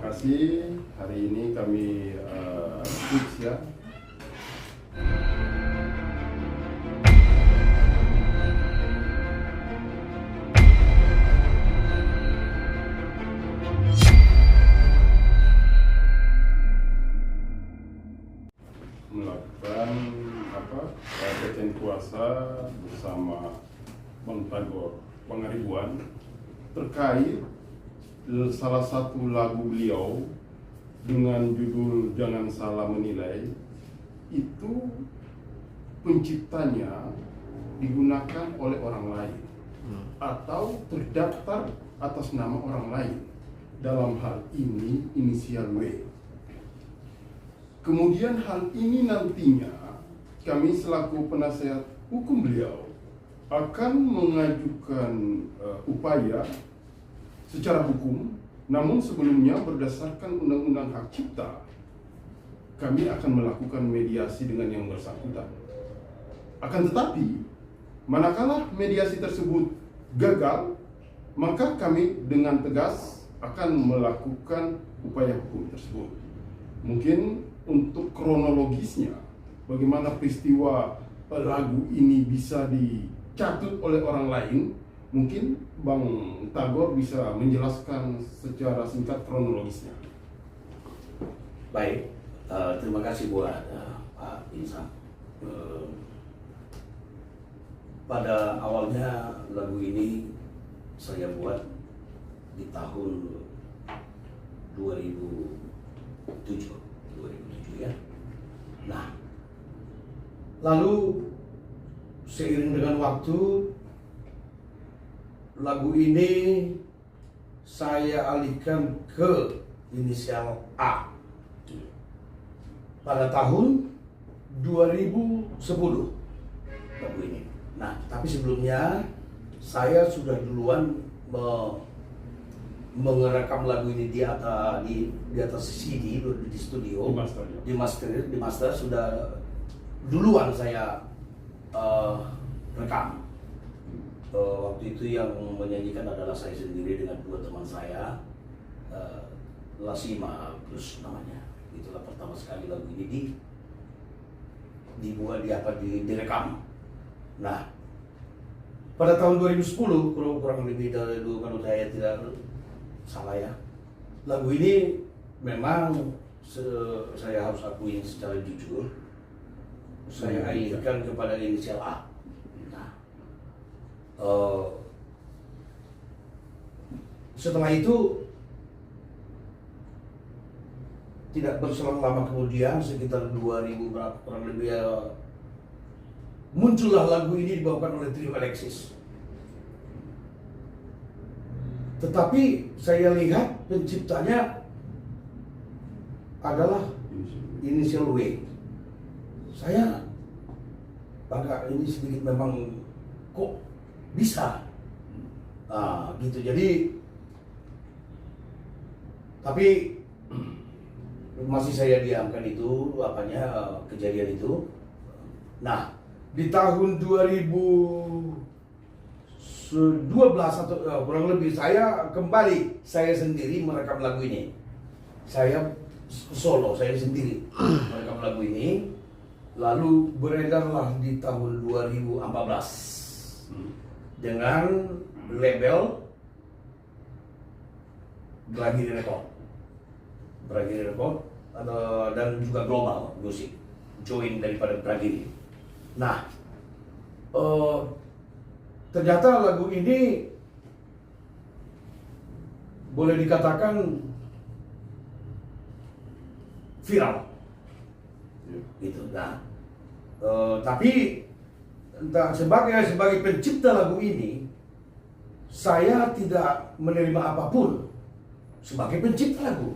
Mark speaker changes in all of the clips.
Speaker 1: kasih. Hari ini kami switch ya. Melakukan pecahan kuasa bersama Bang Tagor Pangaribuan terkait salah satu lagu beliau dengan judul Jangan Salah Menilai. Itu penciptanya digunakan oleh orang lain atau terdaftar atas nama orang lain, dalam hal ini inisial W. Kemudian hal ini nantinya kami selaku penasehat hukum beliau akan mengajukan upaya secara hukum, namun sebelumnya berdasarkan Undang-Undang Hak Cipta kami akan melakukan mediasi dengan yang bersangkutan. Akan tetapi manakala mediasi tersebut gagal, maka kami dengan tegas akan melakukan upaya hukum tersebut. Mungkin untuk kronologisnya, bagaimana peristiwa lagu ini bisa dicatut oleh orang lain, mungkin Bang Tagor bisa menjelaskan secara singkat kronologisnya.
Speaker 2: Baik, terima kasih buat Pak Insang. Pada awalnya lagu ini saya buat di tahun 2007 ya. Nah, lalu seiring dengan waktu lagu ini saya alihkan ke inisial A pada tahun 2010 lagu ini. Nah, tapi sebelumnya saya sudah duluan mengerekam lagu ini di atas CD di studio, di master sudah duluan saya rekam. Waktu itu yang menyanyikan adalah saya sendiri dengan dua teman saya, Lasima Plus namanya. Itulah pertama sekali lagu ini dibuat direkam. Nah, pada tahun 2010 kurang lebih dari dulu, kalau saya tidak salah ya, lagu ini memang saya harus akui secara jujur, saya alihkan kepada inisial A. Nah, setelah itu tidak berselang lama kemudian, sekitar 2000 berapa kurang lebih ya, muncullah lagu ini dibawakan oleh Trio Alexis. Tetapi saya lihat penciptanya adalah inisial W. Saya agak ini sedikit memang kok bisa, gitu. Jadi, tapi masih saya diamkan itu kejadian itu. Nah, di tahun 2012 atau kurang lebih saya sendiri merekam lagu ini. Saya solo, saya sendiri merekam lagu ini. Lalu beredarlah di tahun 2014 dengan label Bragiri Record dan juga Global Music, join daripada Bragiri. Nah, ternyata lagu ini boleh dikatakan viral, gitu. Nah, tapi sebagai pencipta lagu ini, saya tidak menerima apapun sebagai pencipta lagu,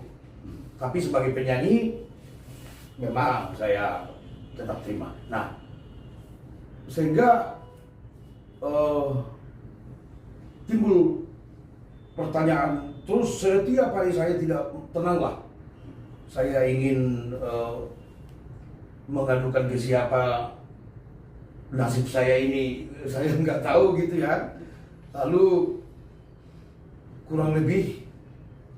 Speaker 2: tapi sebagai penyanyi memang saya tetap terima. Nah, sehingga timbul pertanyaan terus setiap hari, saya tidak tenanglah. Saya ingin mengadukan ke siapa, nasib saya ini saya nggak tahu gitu ya. Lalu kurang lebih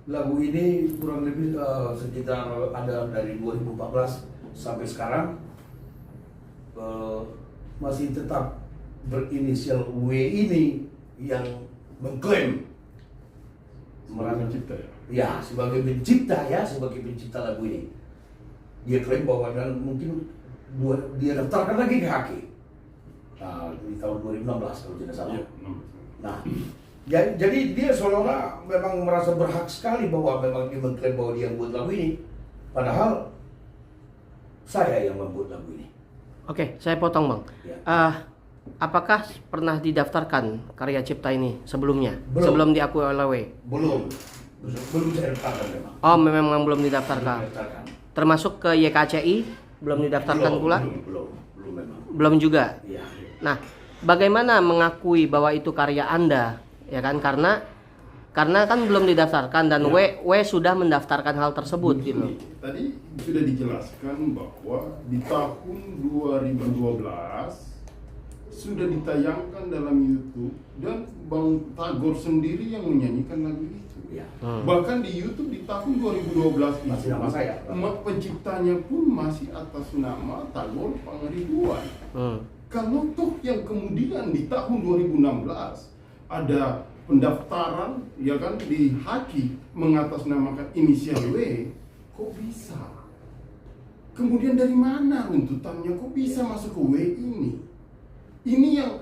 Speaker 2: lagu ini kurang lebih sekitar ada dari 2014 sampai sekarang masih tetap berinisial W ini yang mengklaim
Speaker 1: Pencipta ya.
Speaker 2: ya sebagai pencipta lagu ini. Dia klaim bahwa dan mungkin dia daftarkan lagi ke Haki di tahun 2016 kalau tidak salah.
Speaker 1: Iya,
Speaker 2: Nah, jadi dia seolah-olah memang merasa berhak sekali bahwa memang dia mengklaim bahwa dia membuat lagu ini, padahal saya yang membuat lagu ini.
Speaker 3: Oke, saya potong Bang.
Speaker 2: Ya.
Speaker 3: Apakah pernah didaftarkan karya cipta ini sebelumnya?
Speaker 2: Belum.
Speaker 3: Sebelum diakui oleh W?
Speaker 2: Belum saya daftarkan memang.
Speaker 3: Oh, memang belum didaftarkan.
Speaker 2: Belum daftarkan.
Speaker 3: Termasuk ke YKCI belum didaftarkan pula?
Speaker 2: Belum memang.
Speaker 3: Belum juga.
Speaker 2: Iya.
Speaker 3: Nah, bagaimana mengakui bahwa itu karya Anda? Ya kan, karena kan belum didaftarkan dan
Speaker 1: Ya.
Speaker 3: W sudah mendaftarkan hal tersebut gitu.
Speaker 1: Tadi sudah dijelaskan bahwa di tahun 2012 sudah ditayangkan dalam YouTube dan Bang Tagor sendiri yang menyanyikan lagu itu.
Speaker 2: Iya.
Speaker 1: Bahkan di YouTube di tahun 2012 itu
Speaker 2: Masih nama saya.
Speaker 1: penciptanya pun masih atas nama Tagor Pangaribuan. Kalau toh yang kemudian di tahun 2016 ada pendaftaran ya kan di Haki mengatasnamakan inisial W, kok bisa? Kemudian dari mana runtutannya kok bisa masuk ke W ini? Ini yang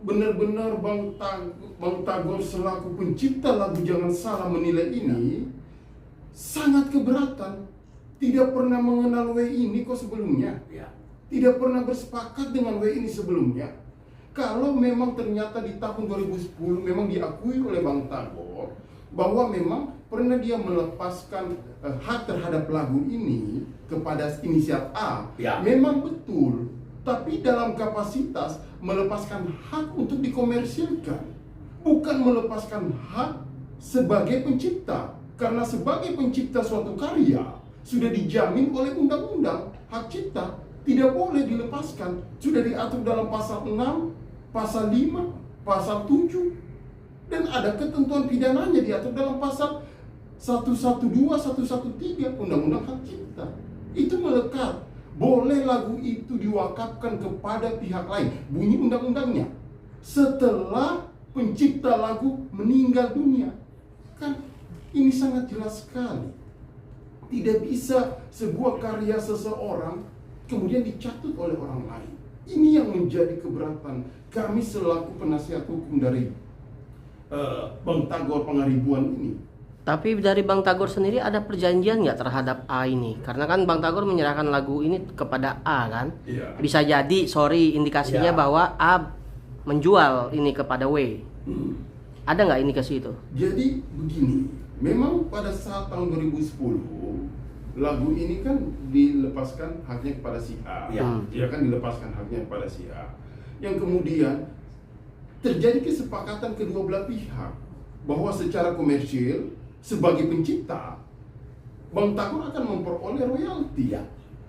Speaker 1: benar-benar Bang Tagor selaku pencipta lagu Jangan Salah Menilai ini sangat keberatan. Tidak pernah mengenal W ini kok sebelumnya.
Speaker 2: Iya.
Speaker 1: Tidak pernah bersepakat dengan W ini sebelumnya. Kalau memang ternyata di tahun 2010 memang diakui oleh Bang Tagor bahwa memang pernah dia melepaskan hak terhadap lagu ini kepada inisial A,
Speaker 2: Ya.
Speaker 1: memang betul. Tapi dalam kapasitas melepaskan hak untuk dikomersilkan, bukan melepaskan hak sebagai pencipta. Karena sebagai pencipta suatu karya sudah dijamin oleh undang-undang hak cipta, tidak boleh dilepaskan. Sudah diatur dalam pasal 6, pasal 5, pasal 7, dan ada ketentuan pidananya diatur dalam pasal 112, 113 Undang-Undang Hak Cipta. Itu melekat. Boleh lagu itu diwakafkan kepada pihak lain, bunyi undang-undangnya, setelah pencipta lagu meninggal dunia. Kan ini sangat jelas sekali. Tidak bisa sebuah karya seseorang kemudian dicatut oleh orang lain. Ini yang menjadi keberatan kami selaku penasihat hukum dari Bang Tagor Pangaribuan ini.
Speaker 3: Tapi dari Bang Tagor sendiri ada perjanjian nggak terhadap A ini? Karena kan Bang Tagor menyerahkan lagu ini kepada A kan?
Speaker 1: Iya.
Speaker 3: Bisa jadi, indikasinya
Speaker 2: Ya.
Speaker 3: bahwa A menjual ini kepada W. Ada nggak indikasi itu?
Speaker 1: Jadi begini, memang pada saat tahun 2010 lagu ini kan dilepaskan haknya kepada si A.
Speaker 2: Ya.
Speaker 1: Dia kan dilepaskan haknya kepada si A. Yang kemudian terjadi kesepakatan kedua belah pihak bahwa secara komersil sebagai pencipta Bang Tagor akan memperoleh royalti.
Speaker 2: Iya.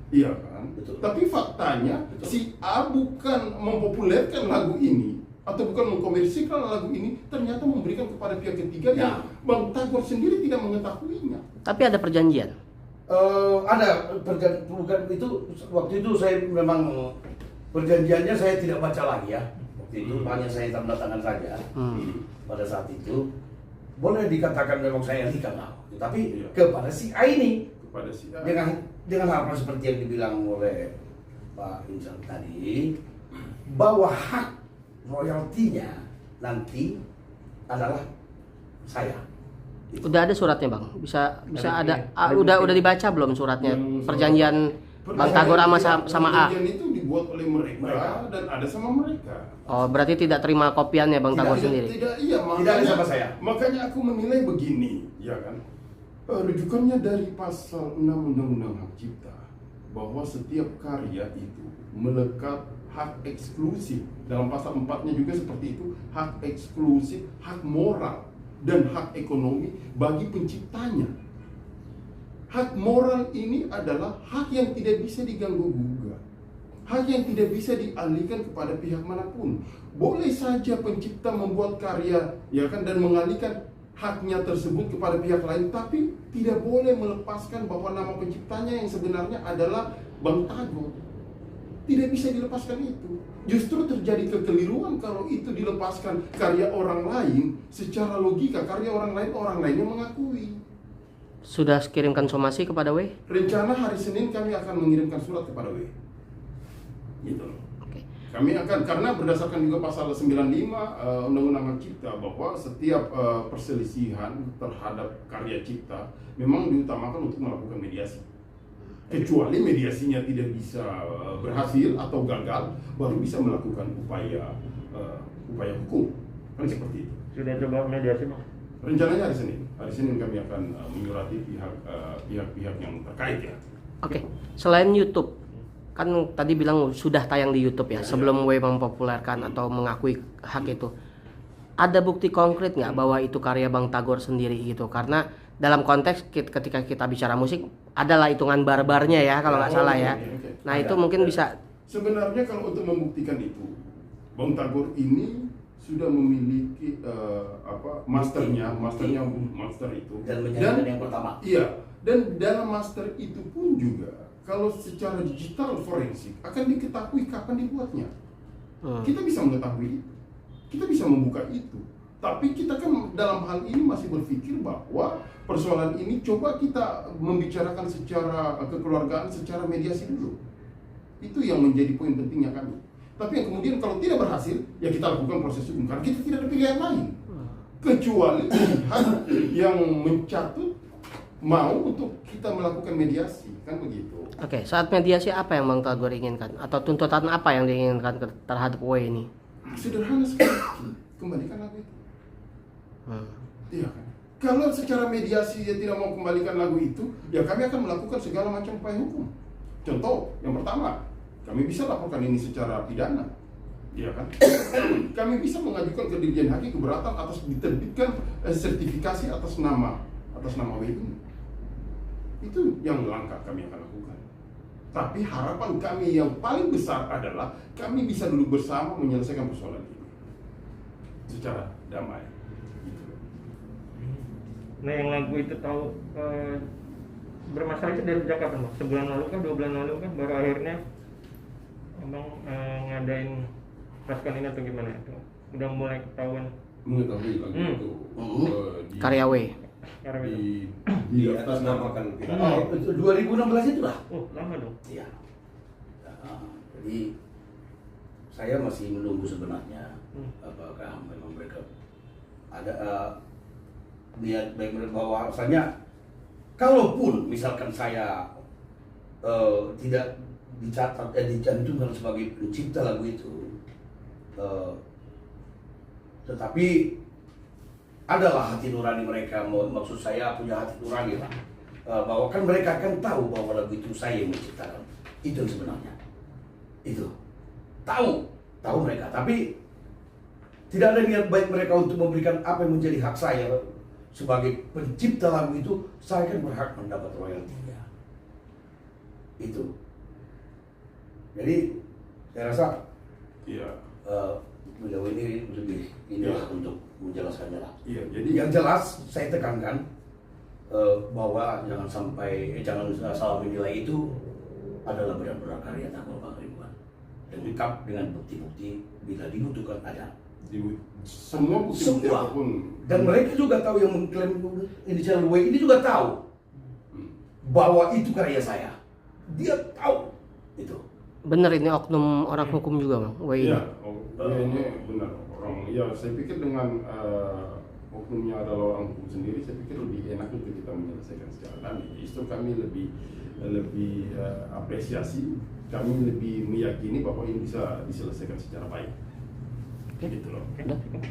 Speaker 1: Iya kan?
Speaker 2: Betul.
Speaker 1: Tapi faktanya
Speaker 2: Betul.
Speaker 1: si A bukan mempopulerkan lagu ini atau bukan mengkomersilkan lagu ini, ternyata memberikan kepada pihak ketiga
Speaker 2: Ya.
Speaker 1: yang Bang Tagor sendiri tidak mengetahuinya.
Speaker 3: Tapi ada perjanjian.
Speaker 2: Ada bukan itu waktu itu saya memang perjanjiannya saya tidak baca lagi ya. Waktu itu hanya saya tanda tangan saja. Pada saat itu boleh dikatakan memang saya hentikan lah. Tapi
Speaker 1: Iya.
Speaker 2: kepada si A ini
Speaker 1: Kepada si A.
Speaker 2: dengan hal seperti yang dibilang oleh Pak Insan tadi, bahwa hak royaltinya nanti adalah saya.
Speaker 3: Udah ada suratnya Bang? Bisa
Speaker 2: Ada,
Speaker 3: ada.
Speaker 2: iya.
Speaker 3: Udah dibaca belum suratnya?
Speaker 1: Yang
Speaker 3: Perjanjian Bang Tagor sama A.
Speaker 1: Perjanjian itu dibuat oleh mereka dan ada sama mereka.
Speaker 3: Oh, berarti tidak terima kopiannya Bang Tagor
Speaker 2: Tidak,
Speaker 3: sendiri?
Speaker 1: Tidak, iya,
Speaker 2: Tidak ada sama saya.
Speaker 1: Makanya aku menilai begini, ya kan? Rujukannya dari pasal 6 Undang-Undang Hak Cipta bahwa setiap karya itu melekat hak eksklusif. Dalam pasal 4-nya juga seperti itu, hak eksklusif, hak moral dan hak ekonomi bagi penciptanya. Hak moral ini adalah hak yang tidak bisa diganggu-gugat, hak yang tidak bisa dialihkan kepada pihak manapun. Boleh saja pencipta membuat karya, ya kan, dan mengalihkan haknya tersebut kepada pihak lain, tapi tidak boleh melepaskan bahwa nama penciptanya yang sebenarnya adalah Bang Tagor. Tidak bisa dilepaskan itu. Justru terjadi kekeliruan kalau itu dilepaskan karya orang lain. Secara logika karya orang lainnya mengakui.
Speaker 3: Sudah kirimkan somasi kepada W?
Speaker 1: Rencana hari Senin kami akan mengirimkan surat kepada W. Gitu loh.
Speaker 3: Oke.
Speaker 1: Kami akan, karena berdasarkan juga pasal 95 Undang-Undang Hak Cipta, bahwa setiap perselisihan terhadap karya cipta memang diutamakan untuk melakukan mediasi. Kecuali mediasinya tidak bisa berhasil atau gagal, baru bisa melakukan upaya hukum. Kan seperti itu.
Speaker 4: Sudah coba mediasi, Bang?
Speaker 1: Rencananya hari Senin kami akan menyurati pihak-pihak yang terkait ya.
Speaker 3: Oke. Selain YouTube, kan tadi bilang sudah tayang di YouTube ya, sebelum W mempopulerkan atau mengakui hak itu. Ada bukti konkret nggak bahwa itu karya Bang Tagor sendiri gitu? Karena dalam konteks ketika kita bicara musik, adalah hitungan barbarnya ya kalau nggak salah ya.
Speaker 1: Oke.
Speaker 3: Nah itu mungkin bisa.
Speaker 1: Sebenarnya kalau untuk membuktikan itu, Bang Tagor ini sudah memiliki master itu
Speaker 2: Dan menyanyikan yang pertama.
Speaker 1: Iya, dan dalam master itu pun juga kalau secara digital forensik akan diketahui kapan dibuatnya. Kita bisa mengetahui itu, kita bisa membuka itu. Tapi kita kan dalam hal ini masih berpikir bahwa persoalan ini coba kita membicarakan secara kekeluargaan, secara mediasi dulu. Itu yang menjadi poin pentingnya kami. Tapi yang kemudian kalau tidak berhasil, ya kita lakukan proses hukum. Karena kita tidak ada pilihan lain. Kecuali pihak yang mencatut mau untuk kita melakukan mediasi. Kan begitu.
Speaker 3: Oke, saat mediasi apa yang Bang Tagor inginkan? Atau tuntutan apa yang diinginkan terhadap W ini?
Speaker 1: Sederhana sekali. Kembalikan lagu itu. Iya kan? Kalau secara mediasi dia tidak mau kembalikan lagu itu, ya kami akan melakukan segala macam upaya hukum. Contoh, yang pertama, kami bisa laporkan ini secara pidana, iya kan? Kami bisa mengajukan ke Dirjen Haki keberatan atas diterbitkan sertifikasi atas nama W ini. Itu yang langkah kami akan lakukan. Tapi harapan kami yang paling besar adalah kami bisa duduk bersama menyelesaikan persoalan ini secara damai.
Speaker 4: Nah yang lagu itu tahu bermasalah itu dari sejak kapan, Bang? Sebulan lalu kan, 2 bulan lalu kan, baru akhirnya Abang ngadain raskon ini atau gimana itu? Udah mulai ketahuan
Speaker 1: Mengetahui lagu itu
Speaker 3: Karya W.
Speaker 1: di atas nama
Speaker 2: Namakan 2016 itu lah.
Speaker 4: Oh lama dong.
Speaker 2: Iya. Jadi saya masih menunggu sebenarnya apakah memang mereka ada niat baik mereka bahwasanya kalaupun misalkan saya tidak dicatat dicantumkan sebagai pencipta lagu itu, tetapi adalah hati nurani mereka, maksud saya punya hati nurani lah, bahwa kan mereka akan tahu bahwa lagu itu saya yang menciptakan. Itu yang sebenarnya itu tahu mereka, tapi tidak ada niat baik mereka untuk memberikan apa yang menjadi hak saya sebagai pencipta lagu itu. Saya kan berhak mendapat royaltinya itu. Jadi saya rasa
Speaker 1: Iya.
Speaker 2: beliau ini lebih inilah untuk menjelaskannya lah.
Speaker 1: Iya, jadi
Speaker 2: Yang jelas saya tekankan bahwa jangan sampai jangan salah menilai itu adalah benar-benar karya Tagor Bang Ridwan, dan lengkap dengan bukti-bukti bila dibutuhkan ada.
Speaker 1: semua bukti-bukti
Speaker 2: Semua.
Speaker 1: apapun.
Speaker 2: Dan mereka juga tahu, yang mengklaim inisial W ini juga tahu bahwa itu karya saya. Dia tahu itu.
Speaker 3: Bener ini oknum orang hukum juga Bang W ini.
Speaker 1: Iya, ini benar orang. Ya, saya pikir dengan oknumnya adalah orang hukum sendiri, saya pikir lebih enak untuk kita menyelesaikan secara damai. Justru kami lebih apresiasi, kami lebih meyakini bahwa ini bisa diselesaikan secara baik. Gitu loh.
Speaker 4: Oke, cukup.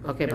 Speaker 3: Oke Bang.